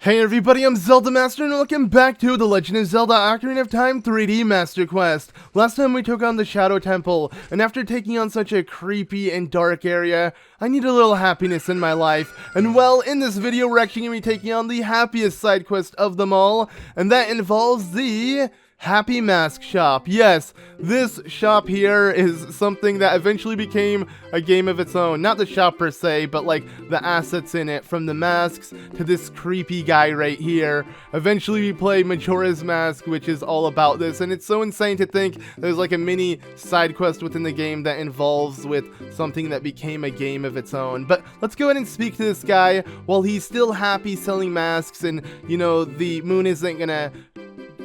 Hey everybody, I'm ZeldaMaster and welcome back to the Legend of Zelda Ocarina of Time 3D Master Quest. Last time we took on the Shadow Temple, and after taking on such a creepy and dark area, I need a little happiness in my life. And well, in this video we're actually going to be taking on the happiest side quest of them all, and that involves the Happy Mask shop. Yes, this shop here is something that eventually became a game of its own. Not the shop per se, but like the assets in it, from the masks to this creepy guy right here. Eventually we play Majora's Mask, which is all about this, and it's so insane to think there's like a mini side quest within the game that involves with something that became a game of its own. But let's go ahead and speak to this guy while he's still happy selling masks, and you know, the moon isn't gonna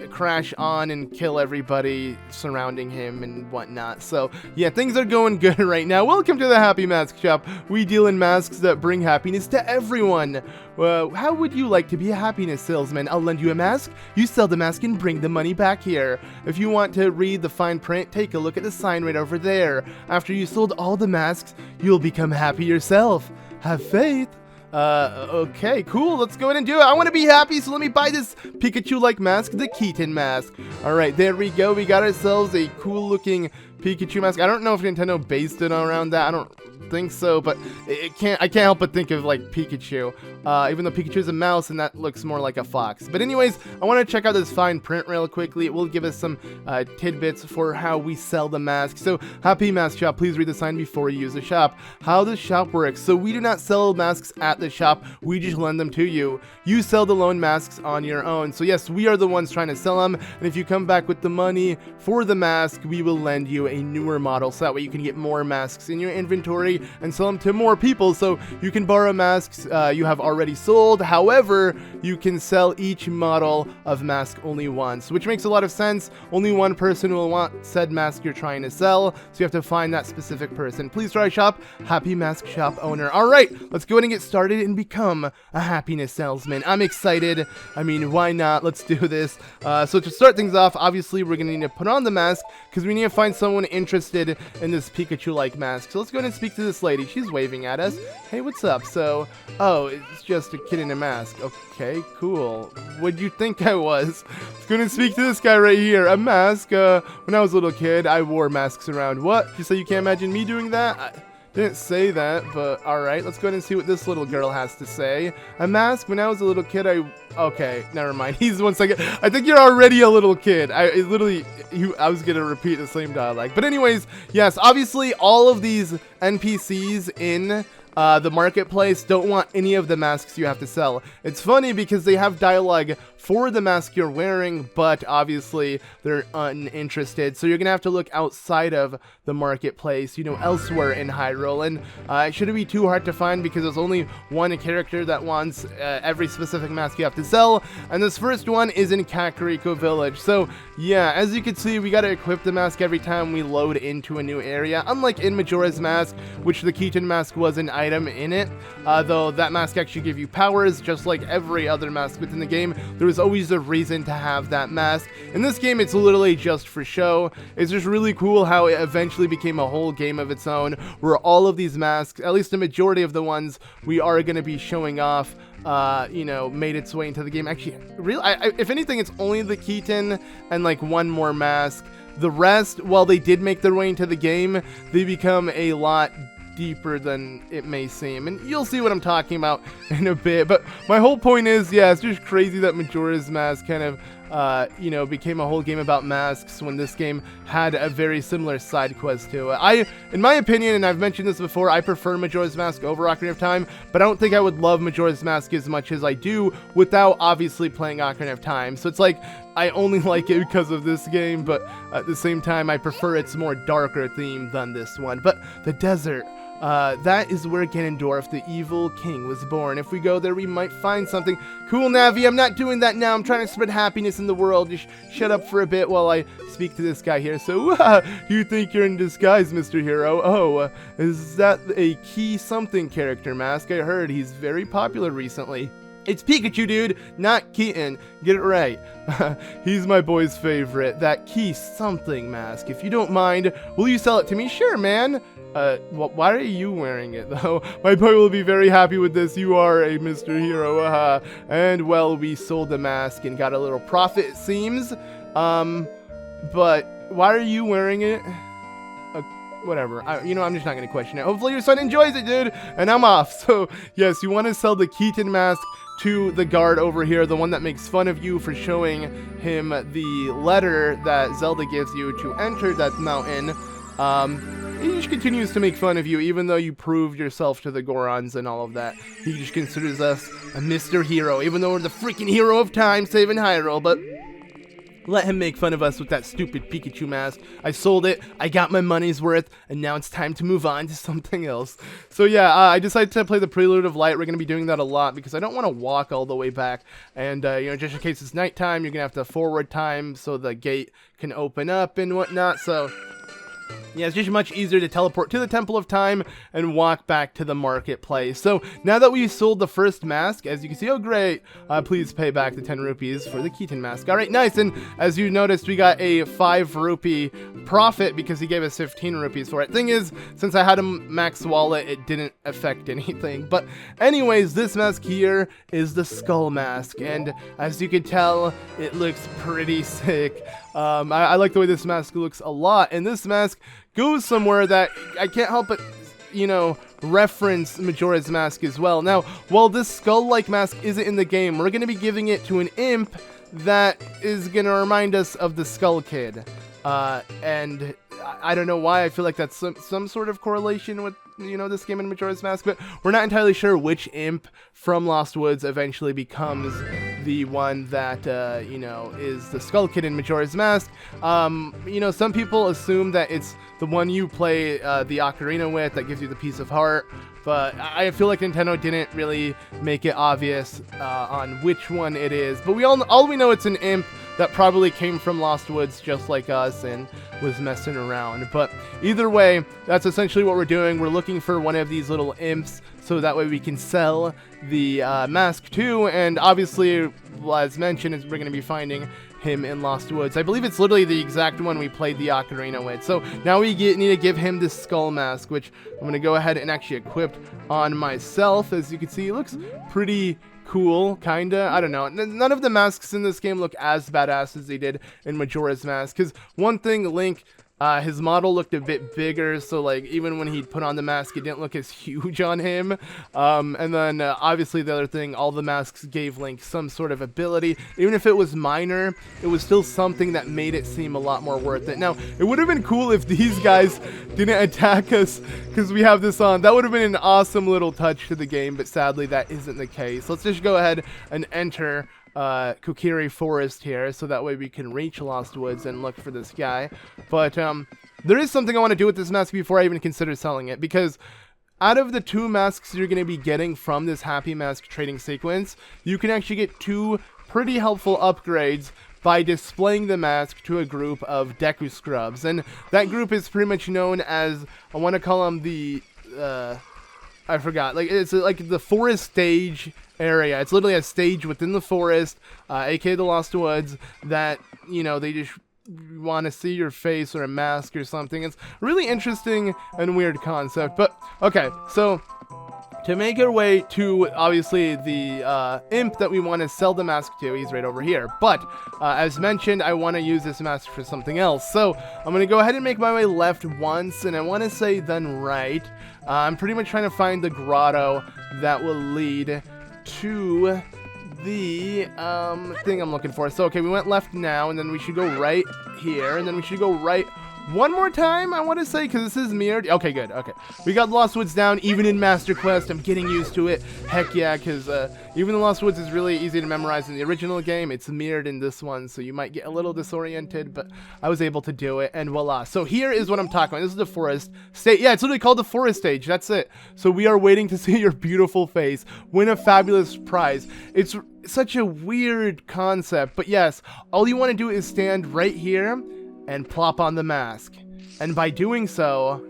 crash on and kill everybody surrounding him and whatnot. So yeah, things are going good right now. Welcome to the Happy Mask shop. We deal in masks that bring happiness to everyone. How would you like to be a happiness salesman? I'll lend you a mask. You sell the mask and bring the money back here. If you want to read the fine print, take a look at the sign right over there. After you sold all the masks, you'll become happy yourself. Have faith. Okay, cool, let's go ahead and do it. I want to be happy, so let me buy this Pikachu-like mask, the Keaton Mask. Alright, there we go, we got ourselves a cool-looking Pikachu mask. I don't know if Nintendo based it around that, I don't think so, but I can't help but think of like Pikachu, even though Pikachu is a mouse and that looks more like a fox. But anyways, I want to check out this fine print real quickly. It will give us some tidbits for how we sell the mask. So, Happy Mask Shop, please read the sign before you use the shop. How the shop works. So we do not sell masks at the shop, we just lend them to you. You sell the loan masks on your own. So yes, we are the ones trying to sell them, and if you come back with the money for the mask, we will lend you a newer model, so that way you can get more masks in your inventory and sell them to more people. So you can borrow masks you have already sold. However, you can sell each model of mask only once, which makes a lot of sense. Only one person will want said mask you're trying to sell, so you have to find that specific person. Please try shop, Happy Mask Shop owner. Alright, let's go ahead and get started and become a happiness salesman. I'm excited. I mean, why not? Let's do this. So to start things off, obviously we're going to need to put on the mask, because we need to find someone interested in this Pikachu-like mask. So let's go ahead and speak to this lady. She's waving at us. Hey, what's up? So, oh, it's just a kid in a mask. Okay, cool. What'd you think I was? Let's go ahead and speak to this guy right here. A mask? When I was a little kid, I wore masks around. What? You say you can't imagine me doing that? I didn't say that, but alright. Let's go ahead and see what this little girl has to say. A mask? When I was a little kid, Okay, never mind. He's 1 second. I think you're already a little kid. I was gonna repeat the same dialogue. But anyways, yes, obviously all of these NPCs in the marketplace don't want any of the masks you have to sell. It's funny because they have dialogue for the mask you're wearing, but obviously they're uninterested. So you're gonna have to look outside of the marketplace, you know, elsewhere in Hyrule. And it shouldn't be too hard to find because there's only one character that wants every specific mask you have to sell. And this first one is in Kakariko Village. So yeah, as you can see, we gotta equip the mask every time we load into a new area. Unlike in Majora's Mask, which the Keaton Mask was an item in it, though that mask actually gives you powers just like every other mask within the game. There was always a reason to have that mask. In this game, it's literally just for show. It's just really cool how it eventually became a whole game of its own, where all of these masks, at least the majority of the ones we are going to be showing off, you know, made its way into the game. Actually, really, if anything, it's only the Keaton and like one more mask. The rest, while they did make their way into the game, they become a lot deeper than it may seem, and you'll see what I'm talking about in a bit. But my whole point is, yeah, it's just crazy that Majora's Mask kind of you know, became a whole game about masks when this game had a very similar side quest to it. In my opinion, and I've mentioned this before, I prefer Majora's Mask over Ocarina of Time, but I don't think I would love Majora's Mask as much as I do without obviously playing Ocarina of Time. So it's like, I only like it because of this game, but at the same time, I prefer its more darker theme than this one. But the desert, that is where Ganondorf, the evil king, was born. If we go there, we might find something. Cool, Navi, I'm not doing that now. I'm trying to spread happiness in the world. Just shut up for a bit while I speak to this guy here. So, you think you're in disguise, Mr. Hero? Oh, is that a key something character mask? I heard he's very popular recently. It's Pikachu, dude, not Keaton. Get it right. He's my boy's favorite. That key something mask. If you don't mind, will you sell it to me? Sure, man. Why are you wearing it, though? My boy will be very happy with this. You are a Mr. Hero, And, well, we sold the mask and got a little profit, it seems. But why are you wearing it? Whatever. I'm just not going to question it. Hopefully your son enjoys it, dude. And I'm off. So, yes, you want to sell the Keaton mask to the guard over here, the one that makes fun of you for showing him the letter that Zelda gives you to enter that mountain. He just continues to make fun of you, even though you proved yourself to the Gorons and all of that. He just considers us a Mr. Hero, even though we're the freaking hero of time saving Hyrule, but let him make fun of us with that stupid Pikachu mask. I sold it, I got my money's worth, and now it's time to move on to something else. So yeah, I decided to play the Prelude of Light. We're going to be doing that a lot because I don't want to walk all the way back. And, just in case it's nighttime, you're going to have to forward time so the gate can open up and whatnot. So yeah, it's just much easier to teleport to the Temple of Time and walk back to the marketplace. So now that we sold the first mask, as you can see, oh great, please pay back the 10 rupees for the Keaton mask. All right, nice. And as you noticed, we got a 5 rupee profit because he gave us 15 rupees for it. Thing is, since I had a max wallet, it didn't affect anything. But anyways, this mask here is the Skull Mask. And as you can tell, it looks pretty sick. I like the way this mask looks a lot. And this mask goes somewhere that I can't help but, reference Majora's Mask as well. Now, while this skull-like mask isn't in the game, we're going to be giving it to an imp that is going to remind us of the Skull Kid. And I don't know why, I feel like that's some sort of correlation with, this game and Majora's Mask, but we're not entirely sure which imp from Lost Woods eventually becomes the one that, is the Skull Kid in Majora's Mask. Some people assume that it's the one you play the ocarina with that gives you the piece of heart, but I feel like Nintendo didn't really make it obvious on which one it is. But all we know it's an imp that probably came from Lost Woods just like us and was messing around. But either way, that's essentially what we're doing. We're looking for one of these little imps so that way we can sell the mask too. And obviously, as mentioned, we're going to be finding him in Lost Woods. I believe it's literally the exact one we played the ocarina with. So now we need to give him this skull mask, which I'm going to go ahead and actually equip on myself. As you can see, it looks pretty cool, kinda. I don't know. None of the masks in this game look as badass as they did in Majora's Mask. Because one thing, Link, his model looked a bit bigger, so like even when he put on the mask, it didn't look as huge on him. And then obviously the other thing, all the masks gave Link some sort of ability. Even if it was minor, it was still something that made it seem a lot more worth it. Now, it would have been cool if these guys didn't attack us because we have this on. That would have been an awesome little touch to the game, but sadly that isn't the case. Let's just go ahead and enter Kokiri Forest here, so that way we can reach Lost Woods and look for this guy. But there is something I want to do with this mask before I even consider selling it, because out of the 2 masks you're going to be getting from this Happy Mask trading sequence, you can actually get 2 pretty helpful upgrades by displaying the mask to a group of Deku Scrubs. And that group is pretty much known as, I want to call them the I forgot, it's like the forest stage area. It's literally a stage within the forest, aka the Lost Woods, that, they just want to see your face or a mask or something. It's really interesting and weird concept. But okay, so to make our way to obviously the imp that we want to sell the mask to, he's right over here. But as mentioned, I want to use this mask for something else. So I'm going to go ahead and make my way left once, and I want to say then right. I'm pretty much trying to find the grotto that will lead to the thing I'm looking for. So okay, we went left now, and then we should go right here, and then we should go right one more time, I want to say, because this is mirrored. Okay, good. Okay, we got Lost Woods down, even in Master Quest. I'm getting used to it. Heck yeah, because even the Lost Woods is really easy to memorize in the original game. It's mirrored in this one, so you might get a little disoriented, but I was able to do it, and voila. So here is what I'm talking about. This is the forest stage. Yeah, it's literally called the forest stage. That's it. So we are waiting to see your beautiful face. Win a fabulous prize. It's such a weird concept, but yes, all you want to do is stand right here and plop on the mask. And by doing so,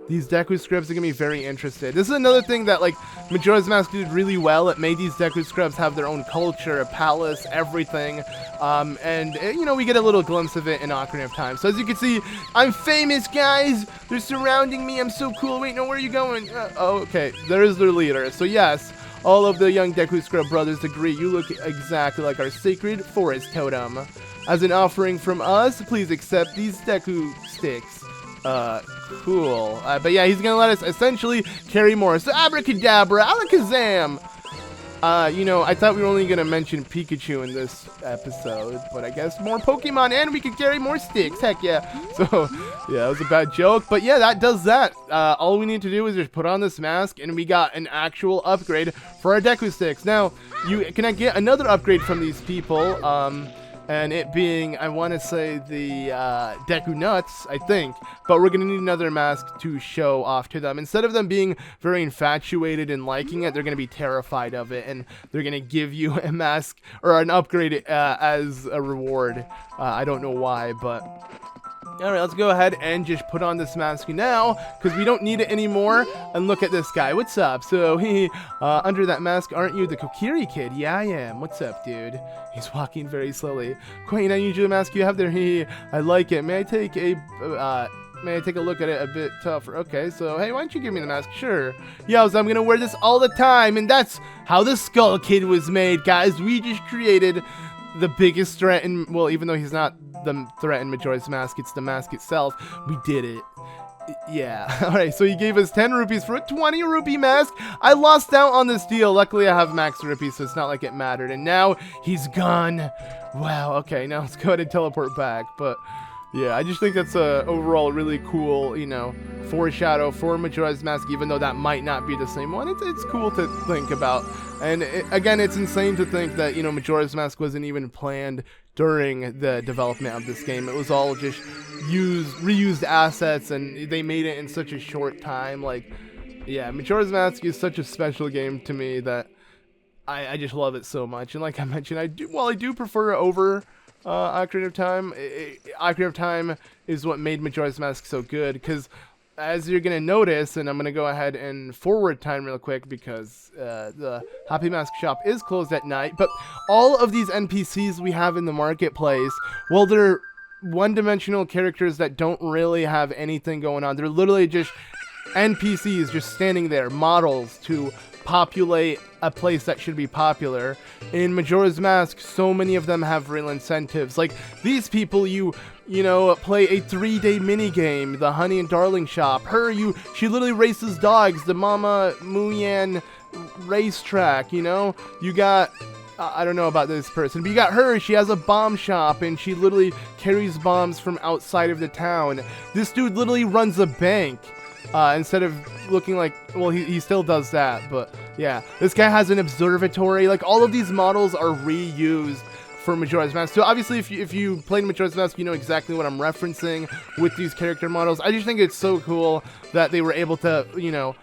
These Deku Scribs are gonna be very interested. This is another thing that like Majora's Mask did really well. It made these Deku Scribs have their own culture, a palace, everything. And you know, we get a little glimpse of it in Ocarina of Time. So as you can see, I'm famous, guys. They're surrounding me. I'm so cool. Wait, no, where are you going? Oh, okay. There is their leader. So yes, all of the young Deku Scrub brothers agree. You look exactly like our sacred forest totem. As an offering from us, please accept these Deku sticks. Cool. But yeah, he's gonna let us essentially carry more. So Abracadabra, Alakazam! You know, I thought we were only gonna mention Pikachu in this episode, but I guess more Pokemon and we could carry more sticks. Heck yeah. So, yeah, that was a bad joke. But yeah, that does that. All we need to do is just put on this mask and we got an actual upgrade for our Deku sticks. Now, can I get another upgrade from these people? And it being, I want to say, the Deku Nuts, I think. But we're going to need another mask to show off to them. Instead of them being very infatuated and liking it, they're going to be terrified of it. And they're going to give you a mask or an upgrade as a reward. I don't know why, but... Alright, let's go ahead and just put on this mask now, because we don't need it anymore. And look at this guy. What's up? So, under that mask, aren't you the Kokiri kid? Yeah, I am. What's up, dude? He's walking very slowly. Quite an unusual mask you have there. I like it. May I take a look at it a bit tougher? Okay, so, hey, why don't you give me the mask? Sure. Yeah, so I'm gonna wear this all the time, and that's how the Skull Kid was made, guys. We just created the biggest threat in, well, even though he's not the threat in Majora's Mask, it's the mask itself. We did it. Yeah. Alright, so he gave us 10 rupees for a 20 rupee mask. I lost out on this deal. Luckily, I have max rupees, so it's not like it mattered. And now he's gone. Wow, okay, now let's go ahead and teleport back. But yeah, I just think that's a overall really cool, you know, foreshadow for Majora's Mask, even though that might not be the same one. It's cool to think about. And again, it's insane to think that, you know, Majora's Mask wasn't even planned during the development of this game. It was all just reused assets, and they made it in such a short time. Like, yeah, Majora's Mask is such a special game to me that I just love it so much. And like I mentioned, I do prefer it over Ocarina of Time. Ocarina of Time is what made Majora's Mask so good, because as you're going to notice, and I'm going to go ahead and forward time real quick because the Happy Mask shop is closed at night, but all of these NPCs we have in the marketplace, well, they're one-dimensional characters that don't really have anything going on. They're literally just NPCs just standing there, models to populate a place that should be popular. In Majora's Mask, so many of them have real incentives. Like, these people, you know, play a 3-day minigame, the Honey and Darling shop. She literally races dogs, the Mama Muyan racetrack, you know? You got, I don't know about this person, but you got her, she has a bomb shop, and she literally carries bombs from outside of the town. This dude literally runs a bank. Instead of looking like, well, he still does that, but yeah, this guy has an observatory. Like, all of these models are reused for Majora's Mask. So obviously, if you played Majora's Mask, you know exactly what I'm referencing with these character models. I just think it's so cool that they were able to, you know,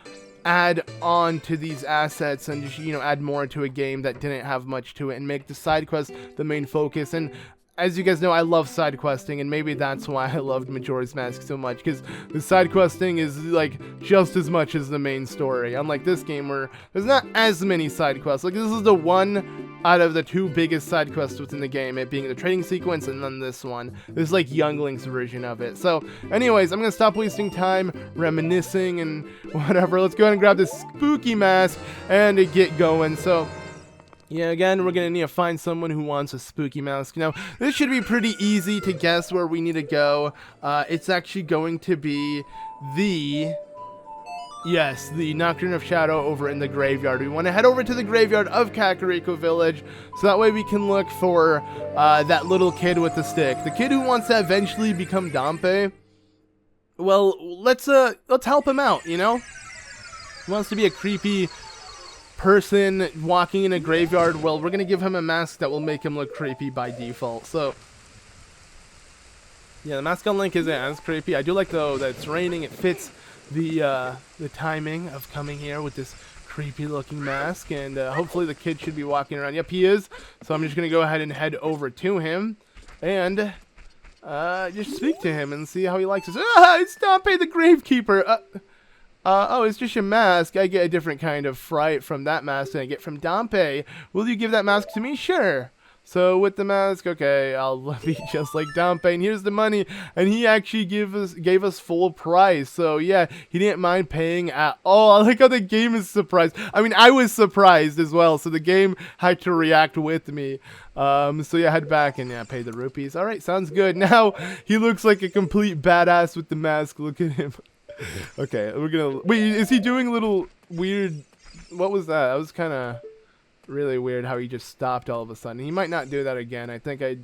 add on to these assets and just, you know, add more to a game that didn't have much to it and make the side quest the main focus. And as you guys know, I love side questing, and maybe that's why I loved Majora's Mask so much, because the side questing is like just as much as the main story, unlike this game where there's not as many side quests. Like, this is the one out of the 2 biggest side quests within the game, it being the trading sequence and then this one. This is like Youngling's version of it. So anyways, I'm gonna stop wasting time reminiscing and whatever. Let's go ahead and grab this spooky mask and get going. So yeah, again, we're going to need to find someone who wants a spooky mask. Now, this should be pretty easy to guess where we need to go. It's actually going to be the Nocturne of Shadow over in the graveyard. We want to head over to the graveyard of Kakariko Village, so that way we can look for that little kid with the stick. The kid who wants to eventually become Dampé. Well, let's help him out, you know? He wants to be a creepy person walking in a graveyard. Well, we're gonna give him a mask that will make him look creepy by default. So yeah, the mask on Link isn't as creepy. I do like, though, that it's raining. It fits the timing of coming here with this creepy looking mask, and hopefully the kid should be walking around. Yep, he is. So I'm just gonna go ahead and head over to him and just speak to him and see how he likes us. It's Dampé the Gravekeeper. Oh, it's just a mask. I get a different kind of fright from that mask than I get from Dompe. Will you give that mask to me? Sure. So with the mask, okay, I'll be just like Dompe, and here's the money. And he actually gave us full price. So yeah, he didn't mind paying at all. I like how the game is surprised. I mean, I was surprised as well, so the game had to react with me. So yeah, head back and yeah, pay the rupees. All right, sounds good. Now he looks like a complete badass with the mask. Look at him. Okay, we're gonna wait. Is he doing little weird? What was that? That was kind of really weird how he just stopped all of a sudden. He might not do that again. I think I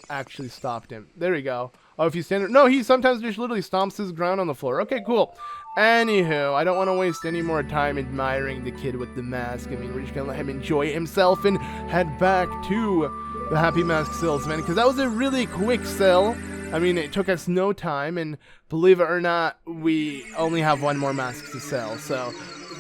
actually stopped him. There we go. Oh, if you stand there. No, he sometimes just literally stomps his ground on the floor. Okay, cool. Anywho, I don't want to waste any more time admiring the kid with the mask. I mean, we're just gonna let him enjoy himself and head back to the Happy Mask Salesman, because that was a really quick sell. I mean, it took us no time, and believe it or not, we only have one more mask to sell, so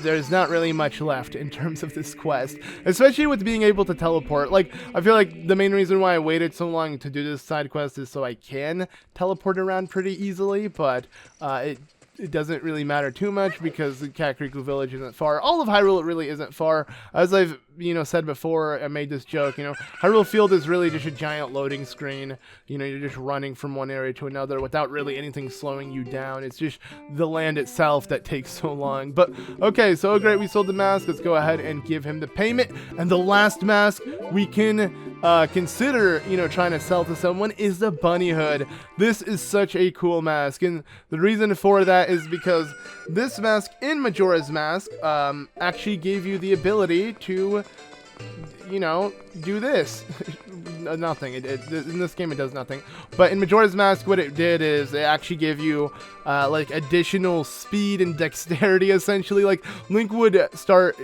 there's not really much left in terms of this quest, especially with being able to teleport. Like, I feel like the main reason why I waited so long to do this side quest is so I can teleport around pretty easily, but it doesn't really matter too much because the Kakariko village isn't far. All of Hyrule really isn't far. As I've, said before, I made this joke, Hyrule Field is really just a giant loading screen. You're just running from one area to another without really anything slowing you down. It's just the land itself that takes so long. But, okay, so great, we sold the mask. Let's go ahead and give him the payment. And the last mask we can consider, trying to sell to someone is the bunny hood. This is such a cool mask, and the reason for that is because this mask in Majora's Mask actually gave you the ability to, do this. Nothing. In this game, it does nothing. But in Majora's Mask, what it did is it actually gave you like additional speed and dexterity. Essentially, like Link would start,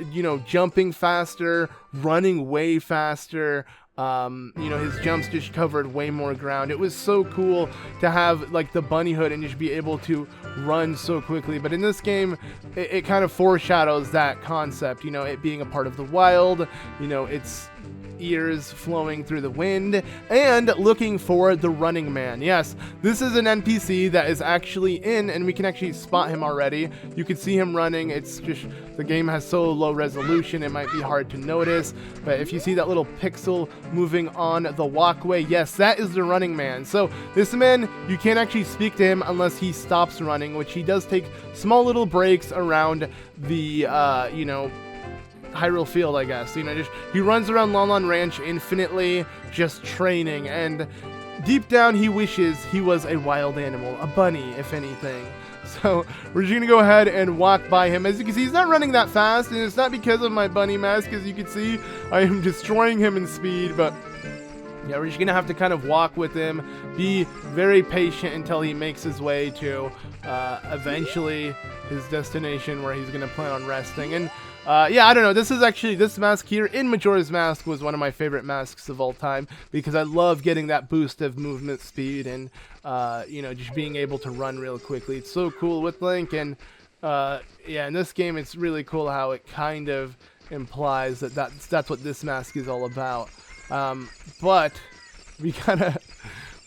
jumping faster, running way faster. His jumps just covered way more ground. It was so cool to have like the bunny hood and just be able to run so quickly. But in this game, it kind of foreshadows that concept, it being a part of the wild, its ears flowing through the wind, and looking for the running man. Yes, this is an NPC that is actually in, and we can actually spot him already. You can see him running. It's just, the game has so low resolution, it might be hard to notice, but if you see that little pixel moving on the walkway, yes, that is the running man. So this man, you can't actually speak to him unless he stops running, which he does take small little breaks around the, Hyrule Field, I guess. He runs around Lon Lon Ranch infinitely, just training, and deep down he wishes he was a wild animal, a bunny, if anything. So we're just gonna go ahead and walk by him. As you can see, he's not running that fast, and it's not because of my bunny mask. As you can see, I am destroying him in speed, but yeah, we're just gonna have to kind of walk with him, be very patient until he makes his way to eventually his destination where he's gonna plan on resting. And yeah, I don't know. This mask here in Majora's Mask was one of my favorite masks of all time because I love getting that boost of movement speed and, just being able to run real quickly. It's so cool with Link, and yeah, in this game, it's really cool how it kind of implies that that's what this mask is all about. But we gotta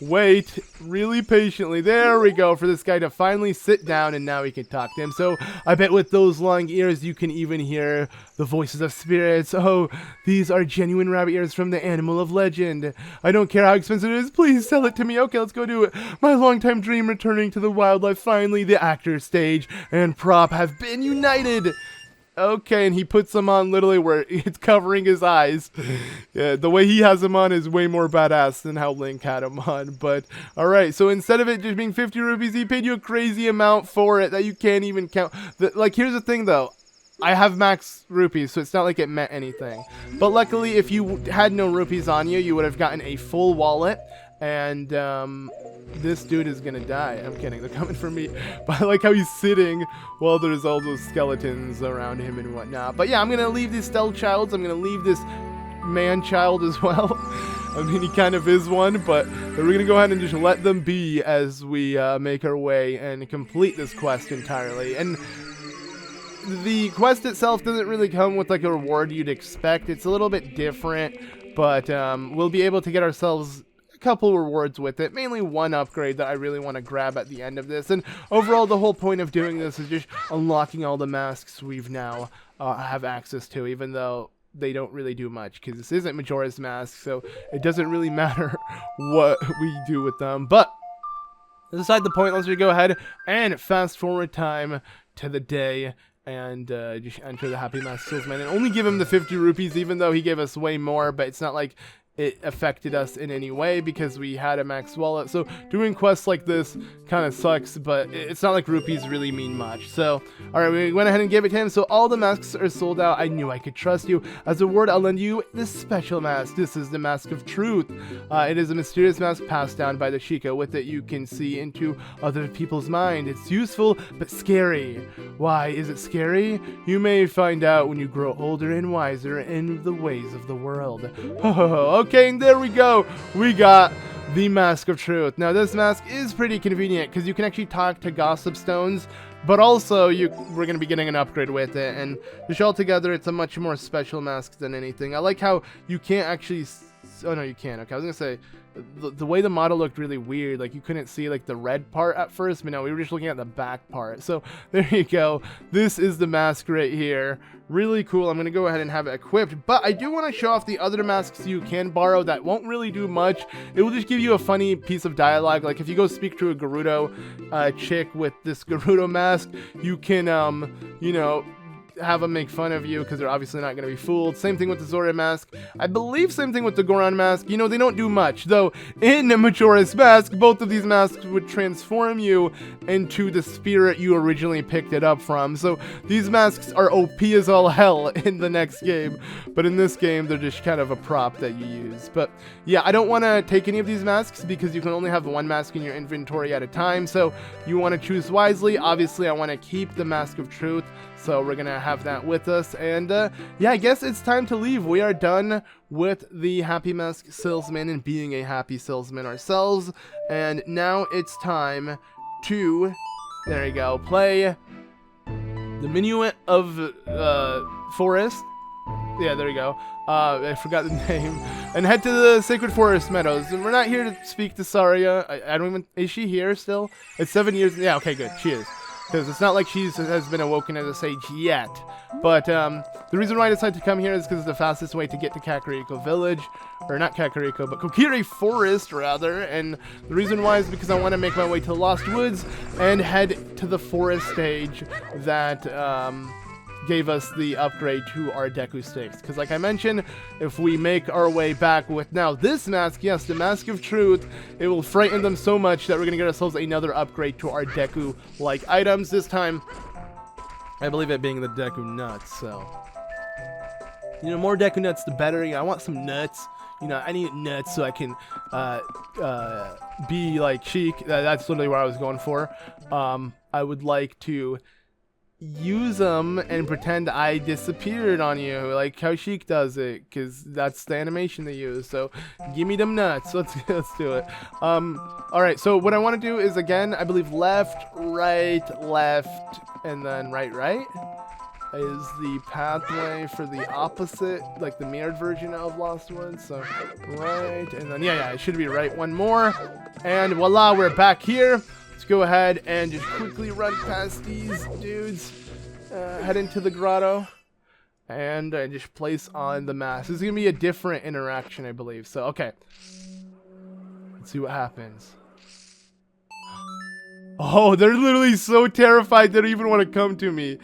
wait really patiently. There we go, for this guy to finally sit down, and now we can talk to him. So I bet with those long ears you can even hear the voices of spirits. Oh, these are genuine rabbit ears from the animal of legend. I don't care how expensive it is, please sell it to me. Okay, let's go do it. My longtime dream returning to the wildlife. Finally, the actor, stage, and prop have been united. Okay, and he puts them on literally where it's covering his eyes. Yeah, the way he has them on is way more badass than how Link had them on. But, alright, so instead of it just being 50 rupees, he paid you a crazy amount for it that you can't even count. Like, here's the thing, though. I have max rupees, so it's not like it meant anything. But luckily, if you had no rupees on you, you would have gotten a full wallet. And this dude is gonna die. I'm kidding, they're coming for me. But I like how he's sitting while there's all those skeletons around him and whatnot. But yeah, I'm gonna leave these stealth childs. I'm gonna leave this man child as well. I mean, he kind of is one, but we're gonna go ahead and just let them be as we make our way and complete this quest entirely. And the quest itself doesn't really come with like a reward you'd expect. It's a little bit different, but we'll be able to get ourselves a couple rewards with it, mainly one upgrade that I really want to grab at the end of this. And overall, the whole point of doing this is just unlocking all the masks we've now have access to, even though they don't really do much, because this isn't Majora's Mask, so it doesn't really matter what we do with them. But aside the point, let's just go ahead and fast forward time to the day and just enter the Happy Mask Salesman and only give him the 50 rupees, even though he gave us way more. But it's not like it affected us in any way because we had a max wallet. So doing quests like this kind of sucks, but it's not like rupees really mean much. So, alright, we went ahead and gave it to him. So all the masks are sold out. I knew I could trust you. As a reward, I'll lend you this special mask. This is the Mask of Truth. It is a mysterious mask passed down by the Sheikah. With it, you can see into other people's mind. It's useful, but scary. Why is it scary? You may find out when you grow older and wiser in the ways of the world. Okay, and there we go. We got the Mask of Truth. Now, this mask is pretty convenient because you can actually talk to Gossip Stones, but also we're going to be getting an upgrade with it. And just altogether, it's a much more special mask than anything. I like how you can't actually... Oh, no, you can. Okay, I was going to say, the way the model looked really weird. Like, you couldn't see, like, the red part at first, but no, we were just looking at the back part. So, there you go. This is the mask right here. Really cool. I'm going to go ahead and have it equipped, but I do want to show off the other masks you can borrow that won't really do much. It will just give you a funny piece of dialogue. Like, if you go speak to a Gerudo chick with this Gerudo mask, you can, you know, have them make fun of you because they're obviously not going to be fooled. Same thing with the Zora mask. I believe same thing with the Goron mask. You know, they don't do much, though in Majora's Mask, both of these masks would transform you into the spirit you originally picked it up from. So these masks are OP as all hell in the next game, but in this game, they're just kind of a prop that you use. But yeah, I don't want to take any of these masks because you can only have one mask in your inventory at a time, so you want to choose wisely. Obviously, I want to keep the Mask of Truth, so we're gonna have that with us. And yeah, I guess it's time to leave. We are done with the Happy Mask Salesman and being a happy salesman ourselves, and now it's time to, there you go, play the Minuet of Forest. Yeah, there you go. I forgot the name. And head to the Sacred Forest Meadows. And we're not here to speak to Saria. I don't even... Is she here still? It's 7 years... Yeah, okay, good. She is. Because it's not like she has been awoken as a sage yet. But the reason why I decided to come here is because it's the fastest way to get to Kakariko Village. Or not Kakariko, but Kokiri Forest, rather. And the reason why is because I want to make my way to the Lost Woods and head to the forest stage that... gave us the upgrade to our Deku Sticks. Because like I mentioned, if we make our way back with now this mask, yes, the Mask of Truth, it will frighten them so much that we're going to get ourselves another upgrade to our Deku-like items. This time, I believe it being the Deku Nuts, so... You know, more Deku Nuts, the better. You know, I want some nuts. You know, I need nuts so I can be like Sheik. That's literally what I was going for. I would like to... use them and pretend I disappeared on you, like how Sheik does it, because that's the animation they use. So give me them nuts. Let's do it. All right, so what I want to do is, again, I believe left, left, and then right is the pathway for the opposite, like the mirrored version of Lost Woods. So right, and then yeah, it should be right one more, and voila, we're back here. Let's go ahead and just quickly run past these dudes, head into the grotto, and just place on the mask. This is going to be a different interaction, I believe. So, okay. Let's see what happens. Oh, they're literally so terrified they don't even want to come to me.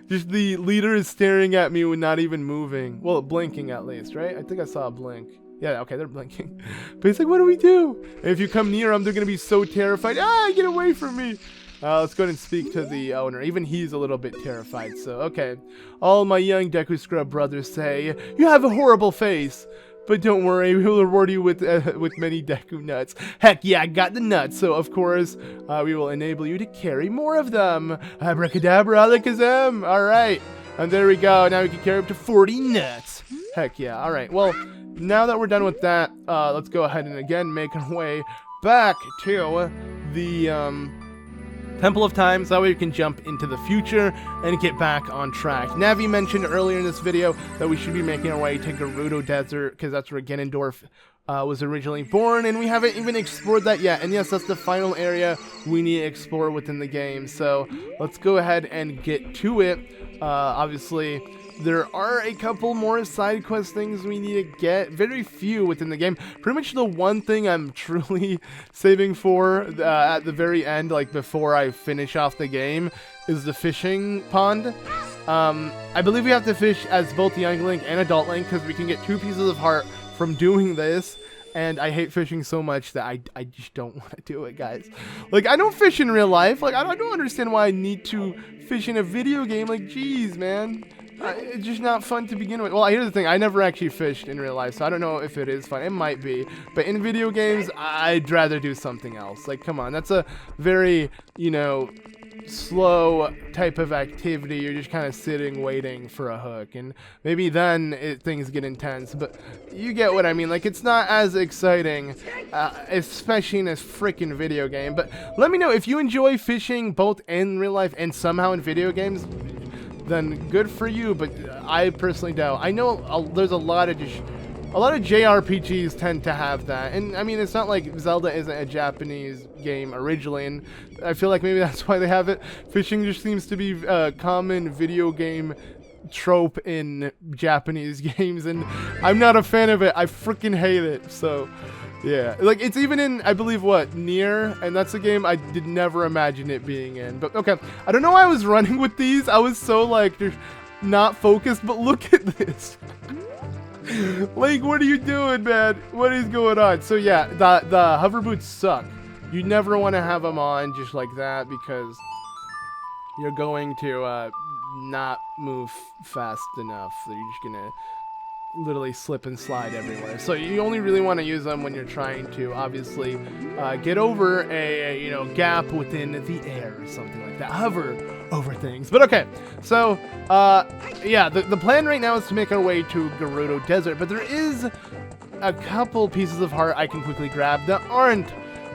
Just the leader is staring at me with not even moving. Well, blinking at least, right? I think I saw a blink. Yeah, okay, they're blinking. But it's like, what do we do? And if you come near them, they're going to be so terrified. Ah, get away from me. Let's go ahead and speak to the owner. Even he's a little bit terrified. So, okay. All my young Deku Scrub brothers say, you have a horrible face. But don't worry, we'll reward you with many Deku Nuts. Heck yeah, I got the nuts. So, of course, we will enable you to carry more of them. Abracadabra, alakazam. All right. And there we go. Now we can carry up to 40 nuts. Heck yeah. All right. Well... Now that we're done with that, let's go ahead and again make our way back to the Temple of Time, so that way we can jump into the future and get back on track. Navi mentioned earlier in this video that we should be making our way to Gerudo Desert, because that's where Ganondorf was originally born, and we haven't even explored that yet. And yes, that's the final area we need to explore within the game. So let's go ahead and get to it. Obviously, there are a couple more side quest things we need to get. Very few within the game. Pretty much the one thing I'm truly saving for at the very end, like before I finish off the game, is the fishing pond. I believe we have to fish as both young Link and adult Link because we can get 2 pieces of heart from doing this. And I hate fishing so much that I just don't want to do it, guys. Like, I don't fish in real life. Like, I don't understand why I need to fish in a video game. Like, geez, man. It's just not fun to begin with. Well, here's the thing. I never actually fished in real life, so I don't know if it is fun. It might be. But in video games, I'd rather do something else. Like, come on. That's a very, you know, slow type of activity. You're just kind of sitting waiting for a hook, and maybe then things get intense, but you get what I mean. Like, it's not as exciting, especially in a freaking video game. But let me know if you enjoy fishing both in real life and somehow in video games. Then good for you, but I personally don't. I know there's a lot of JRPGs tend to have that, and I mean, it's not like Zelda isn't a Japanese game originally, and I feel like maybe that's why they have it. Fishing just seems to be a common video game trope in Japanese games, and I'm not a fan of it. I freaking hate it. So yeah, like, it's even in, I believe, what, Nier, and that's a game I did never imagine it being in. But okay, I don't know why I was running with these. I was so like just not focused, but look at this. Like, what are you doing, man? What is going on? So yeah, the hover boots suck. You never want to have them on just like that because you're going to not move fast enough. So you're just gonna literally slip and slide everywhere. So you only really want to use them when you're trying to obviously get over a you know, gap within the air or something like that. Hover over things. But okay, so yeah, the plan right now is to make our way to Gerudo Desert, but there is a couple pieces of heart I can quickly grab that aren't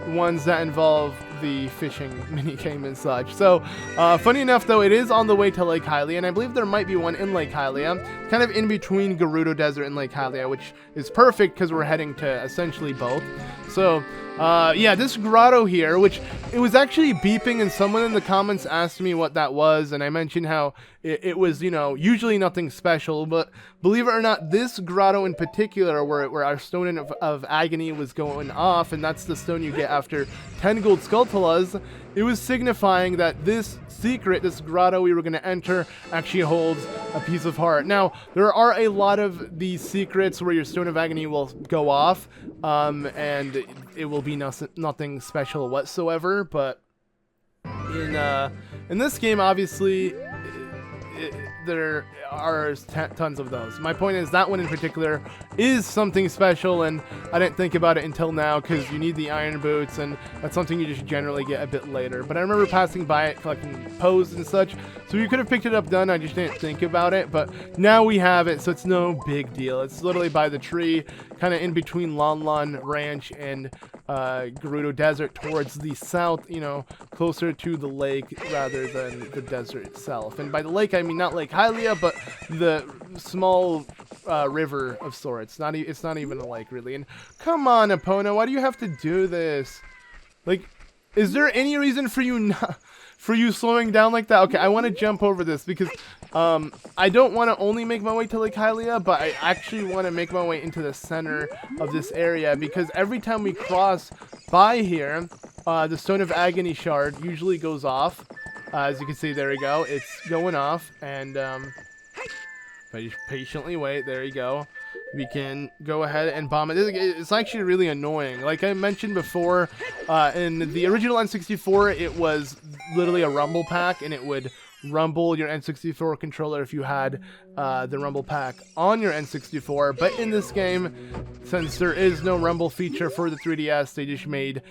ones that involve the fishing minigame and such. So funny enough though, it is on the way to Lake Hylia, and I believe there might be one in Lake Hylia, kind of in between Gerudo Desert and Lake Hylia, which is perfect because we're heading to essentially both. So yeah, this grotto here, which it was actually beeping, and someone in the comments asked me what that was, and I mentioned how it was, you know, usually nothing special, but believe it or not, this grotto in particular, where our Stone of Agony was going off, and that's the stone you get after 10 Gold Skulltulas, it was signifying that this secret, this grotto we were going to enter, actually holds a piece of heart. Now, there are a lot of these secrets where your Stone of Agony will go off, and it will be nothing special whatsoever, but in this game, obviously, there are tons of those. My point is that one in particular is something special, and I didn't think about it until now because you need the iron boots, and that's something you just generally get a bit later. But I remember passing by it, collecting posts and such, so you could have picked it up then. I just didn't think about it, but now we have it, so it's no big deal. It's literally by the tree, kind of in between Lon Lon Ranch and Gerudo Desert towards the south, you know, closer to the lake rather than the desert itself. And by the lake, I mean not Lake Hylia, but the small river of sorts. It's not even a lake, really. And come on, Epona, why do you have to do this? Like, is there any reason for you slowing down like that? Okay, I want to jump over this because I don't want to only make my way to Lake Hylia, but I actually want to make my way into the center of this area because every time we cross by here, the Stone of Agony shard usually goes off. As you can see, there we go. It's going off, and if I just patiently wait, there you go. We can go ahead and bomb it. It's actually really annoying. Like I mentioned before, in the original N64, it was literally a rumble pack, and it would rumble your N64 controller if you had the rumble pack on your N64. But in this game, since there is no rumble feature for the 3DS, they just made,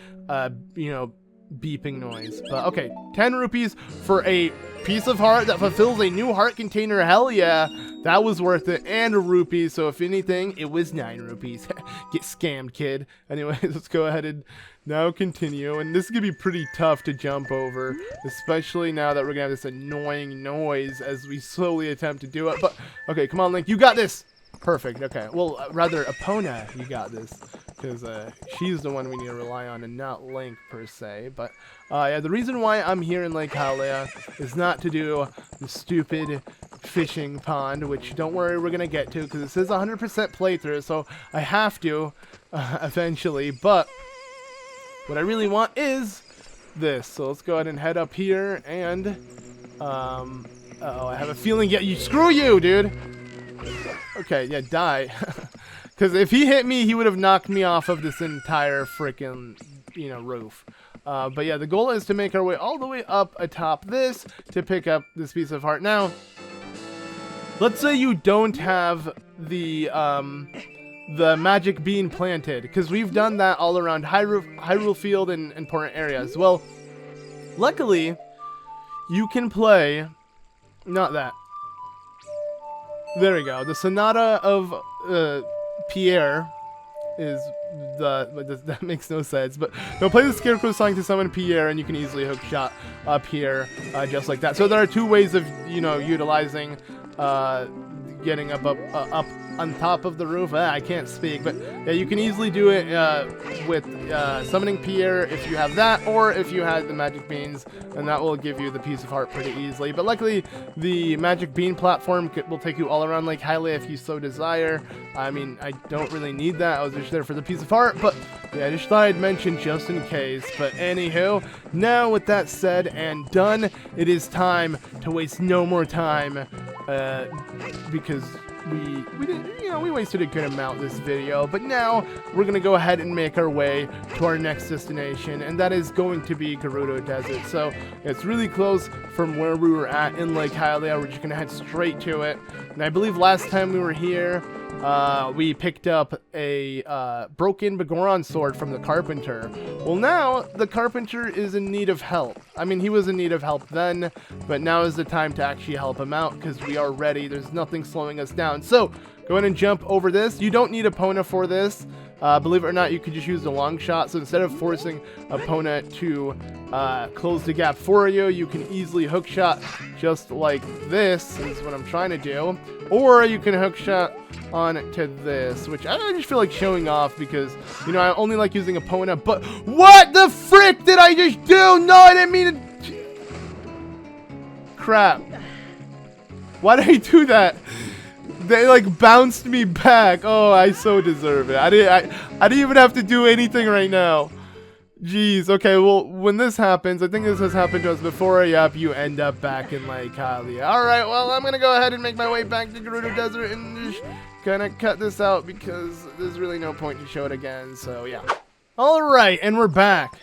you know, beeping noise. But okay, 10 rupees for a piece of heart that fulfills a new heart container. Hell yeah, that was worth it. And a rupee, so if anything, it was 9 rupees. Get scammed, kid. Anyway, let's go ahead and now continue. And this is gonna be pretty tough to jump over, especially now that we're gonna have this annoying noise as we slowly attempt to do it. But okay, come on, Link, you got this. Perfect. Okay, well, rather Epona, you got this. because she's the one we need to rely on and not Link per se. But yeah, the reason why I'm here in Lake Hylia is not to do the stupid fishing pond, which don't worry, we're gonna get to, because this is 100% playthrough, so I have to eventually. But what I really want is this. So let's go ahead and head up here and uh-oh, I have a feeling. Yeah, screw you, dude. Okay, yeah, die. Because if he hit me, he would have knocked me off of this entire freaking, roof. But yeah, the goal is to make our way all the way up atop this to pick up this piece of heart. Now, let's say you don't have the magic bean planted, because we've done that all around Hyrule Field and important areas. Well, luckily, you can play, not that. There we go. The Sonata of Pierre is that makes no sense, but no, play the Scarecrow song to summon Pierre, and you can easily hook shot up here just like that. So there are two ways of utilizing getting up on top of the roof. I can't speak, but yeah, you can easily do it with summoning Pierre if you have that, or if you had the magic beans, and that will give you the piece of heart pretty easily. But luckily, the magic bean platform will take you all around Lake Hylia if you so desire. I mean, I don't really need that. I was just there for the piece of heart, but yeah, I just thought I'd mention just in case. But anywho, now with that said and done, it is time to waste no more time, because we wasted a good amount this video. But now we're gonna go ahead and make our way to our next destination, and that is going to be Gerudo Desert. So it's really close from where we were at in Lake Hylia. We're just gonna head straight to it. And I believe last time we were here, we picked up a broken Goron sword from the Carpenter. Well, now the Carpenter is in need of help. I mean, he was in need of help then, but now is the time to actually help him out, because we are ready. There's nothing slowing us down. So go ahead and jump over this. You don't need Epona for this. Believe it or not, you could just use the long shot. So instead of forcing Epona to close the gap for you, you can easily hook shot just like this is what I'm trying to do. Or you can hook shot on to this, which I just feel like showing off, because I only like using Epona. But what the frick did I just do? No, I didn't mean to. Crap. Why did I do that? They like bounced me back. Oh, I so deserve it. I didn't even have to do anything right now. Jeez. Okay, well, when this happens, I think this has happened to us before. Yep, you end up back in Lake Hylia. Alright, well, I'm gonna go ahead and make my way back to Gerudo Desert and just kind of cut this out, because there's really no point to show it again. So, yeah. Alright, and we're back.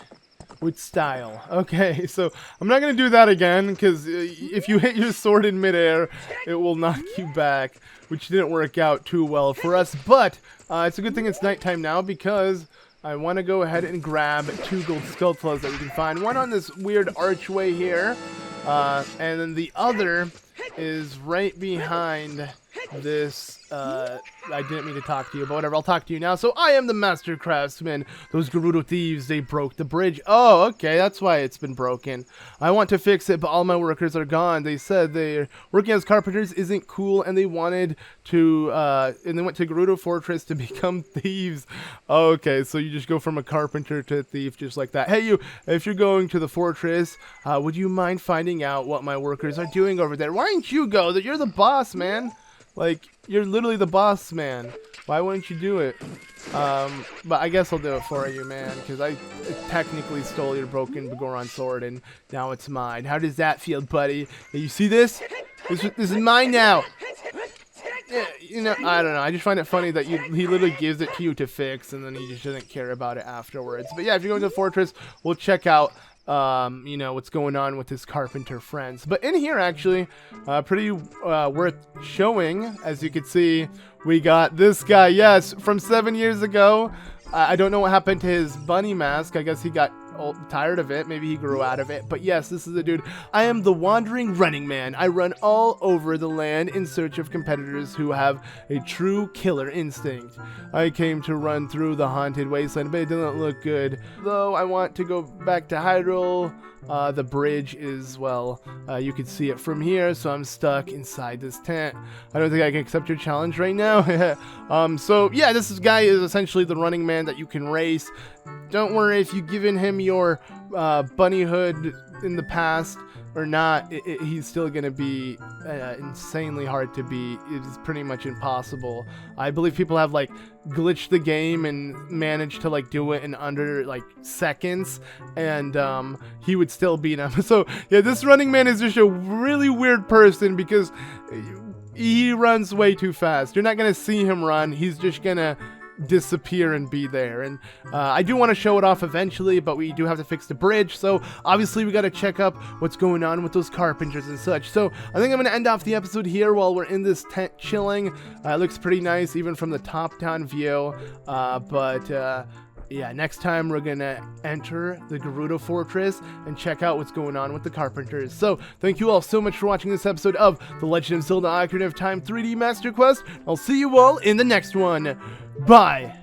With style. Okay, so I'm not going to do that again, because if you hit your sword in midair, it will knock you back, which didn't work out too well for us. But it's a good thing it's nighttime now, because I want to go ahead and grab 2 Gold Skulltulas that we can find. One on this weird archway here, and then the other is right behind this. I didn't mean to talk to you, but whatever, I'll talk to you now. So I am the Master Craftsman. Those Gerudo thieves, they broke the bridge. Oh, okay, that's why it's been broken. I want to fix it, but all my workers are gone. They said they're working as carpenters isn't cool, and they wanted to, and they went to Gerudo Fortress to become thieves. Okay, so you just go from a carpenter to a thief just like that. Hey, you, if you're going to the fortress, would you mind finding out what my workers are doing over there? Why don't you go? You're the boss, man. Like, you're literally the boss, man. Why wouldn't you do it? But I guess I'll do it for you, man, because I technically stole your broken Goron sword, and now it's mine. How does that feel, buddy? Hey, you see this? This is mine now. Yeah, I don't know. I just find it funny that he literally gives it to you to fix, and then he just doesn't care about it afterwards. But yeah, if you're going to the fortress, we'll check out what's going on with his carpenter friends. But in here, actually, pretty worth showing. As you can see, we got this guy, yes, from 7 years ago. I don't know what happened to his bunny mask. I guess he got tired of it. Maybe he grew out of it. But yes, this is the dude. I am the wandering running man. I run all over the land in search of competitors who have a true killer instinct. I came to run through the haunted wasteland, but it doesn't look good. Though I want to go back to Hyrule, the bridge is, well, you can see it from here, so I'm stuck inside this tent. I don't think I can accept your challenge right now. So yeah, this guy is essentially the Running Man that you can race. Don't worry if you've given him your bunny hood in the past or not, he's still gonna be insanely hard to beat. It is pretty much impossible. I believe people have like glitched the game and managed to like do it in under like seconds, and he would still beat him. So yeah, this Running Man is just a really weird person because he runs way too fast. You're not gonna see him run. He's just gonna disappear and be there. And I do want to show it off eventually, but we do have to fix the bridge, so obviously we got to check up what's going on with those carpenters and such. So I think I'm going to end off the episode here while we're in this tent chilling. It looks pretty nice even from the top down view, yeah, next time we're gonna enter the Gerudo Fortress and check out what's going on with the carpenters. So, thank you all so much for watching this episode of The Legend of Zelda Ocarina of Time 3D Master Quest. I'll see you all in the next one. Bye!